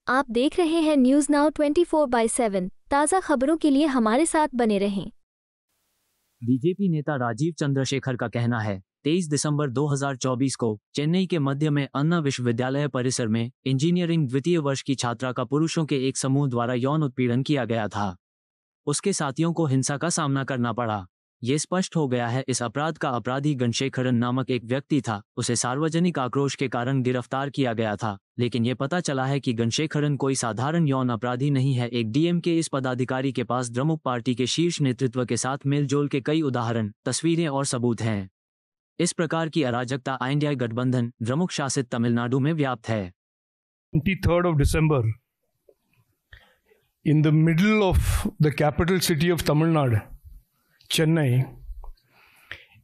आप देख रहे हैं न्यूज नाउ 24/7। ताज़ा खबरों के लिए हमारे साथ बने रहें। बीजेपी नेता राजीव चंद्रशेखर का कहना है 23 दिसंबर 2024 को चेन्नई के मध्य में अन्ना विश्वविद्यालय परिसर में इंजीनियरिंग द्वितीय वर्ष की छात्रा का पुरुषों के एक समूह द्वारा यौन उत्पीड़न किया गया था। उसके साथियों को हिंसा का सामना करना पड़ा। ये स्पष्ट हो गया है इस अपराध का अपराधी गणशेखरन नामक एक व्यक्ति था। उसे सार्वजनिक आक्रोश के कारण गिरफ्तार किया गया था, लेकिन ये पता चला है कि गणशेखरन कोई साधारण यौन अपराधी नहीं है। एक डीएम के इस पदाधिकारी के पास द्रमुक पार्टी के शीर्ष नेतृत्व के साथ मेलजोल के कई उदाहरण, तस्वीरें और सबूत हैं। इस प्रकार की अराजकता इंडिया गठबंधन द्रमुक शासित तमिलनाडु में व्याप्त है। 23rd of December, in the middle of the capital city of Tamil Nadu, Chennai,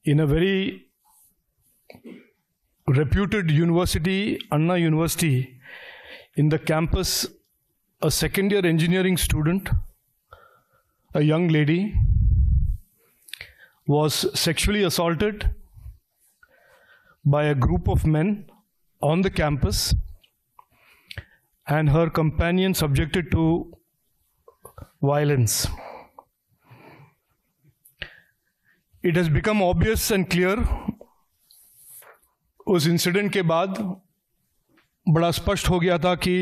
in a very reputed university, Anna University, in the campus, a second-year engineering student, a young lady, was sexually assaulted by a group of men on the campus, and her companion subjected to violence. It has become obvious and clear उस incident के बाद बड़ा स्पष्ट हो गया था कि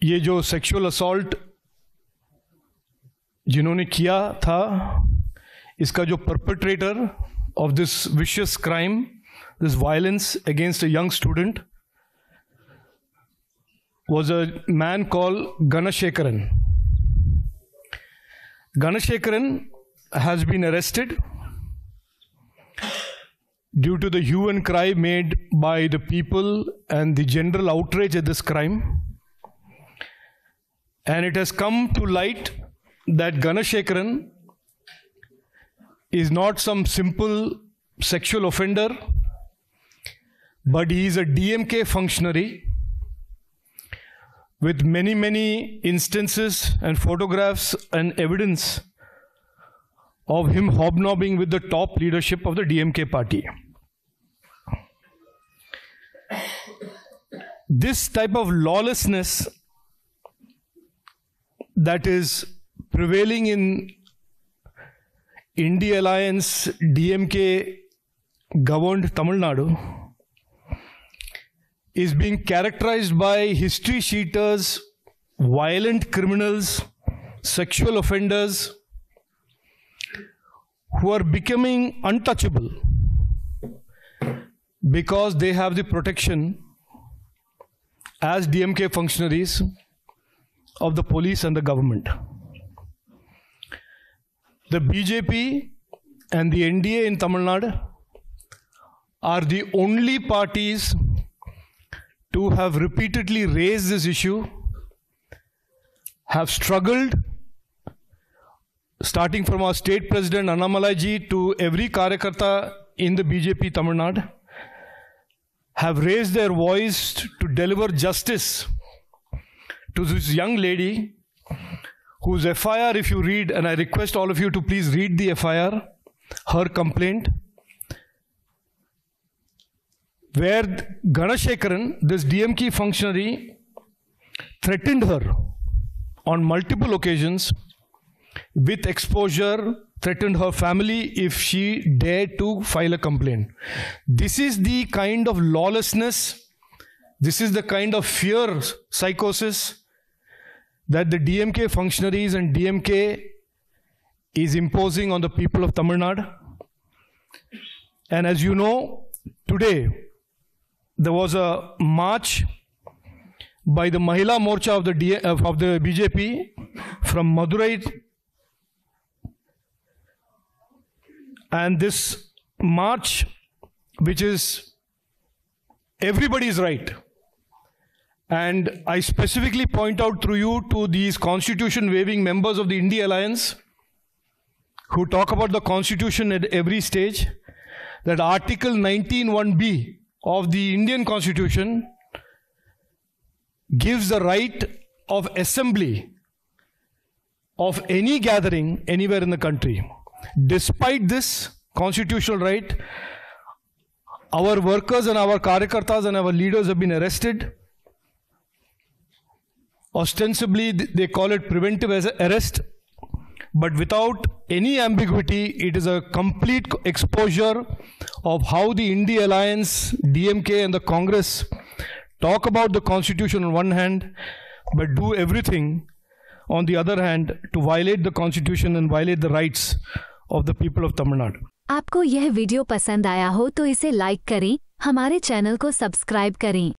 ये जो सेक्सुअल असॉल्ट जिन्होंने किया था, इसका जो perpetrator of this vicious crime, this violence against a young student, was a man called Ganashekaran. Ganashekaran has been arrested due to the hue and cry made by the people and the general outrage at this crime. And it has come to light that Ganashekaran is not some simple sexual offender, but he is a DMK functionary with many instances and photographs and evidence of him hobnobbing with the top leadership of the DMK party. This type of lawlessness that is prevailing in India Alliance DMK governed Tamil Nadu is being characterized by history cheaters, violent criminals, sexual offenders who are becoming untouchable because they have the protection as DMK functionaries of the police and the government. The BJP and the NDA in Tamil Nadu are the only parties to have repeatedly raised this issue, have struggled, starting from our state president Annamalai ji to every Karyakarta in the BJP Tamil Nadu, have raised their voice to deliver justice to this young lady whose FIR, if you read, and I request all of you to please read the FIR, her complaint, where Ganashekaran, this DMK functionary, threatened her on multiple occasions with exposure, threatened her family if she dared to file a complaint. This is the kind of lawlessness, this is the kind of fear psychosis that the DMK functionaries and DMK is imposing on the people of Tamil Nadu. And as you know, today there was a march by the Mahila Morcha of the BJP from Madurai, and this march, which is everybody's right. And I specifically point out through you to these constitution-waving members of the India Alliance who talk about the constitution at every stage, that Article 19(1)(b) of the Indian Constitution gives the right of assembly of any gathering anywhere in the country. Despite this constitutional right, our workers and our karyakartas and our leaders have been arrested, Ostensibly, they call it preventive as arrest, but without any ambiguity, it is a complete exposure of how the India Alliance, DMK and the Congress talk about the constitution on one hand, but do everything on the other hand to violate the constitution and violate the rights of the people of Tamil Nadu. आपको यह video पसंद आया हो तो इसे like करें, हमारे channel को सब्सक्राइब करें।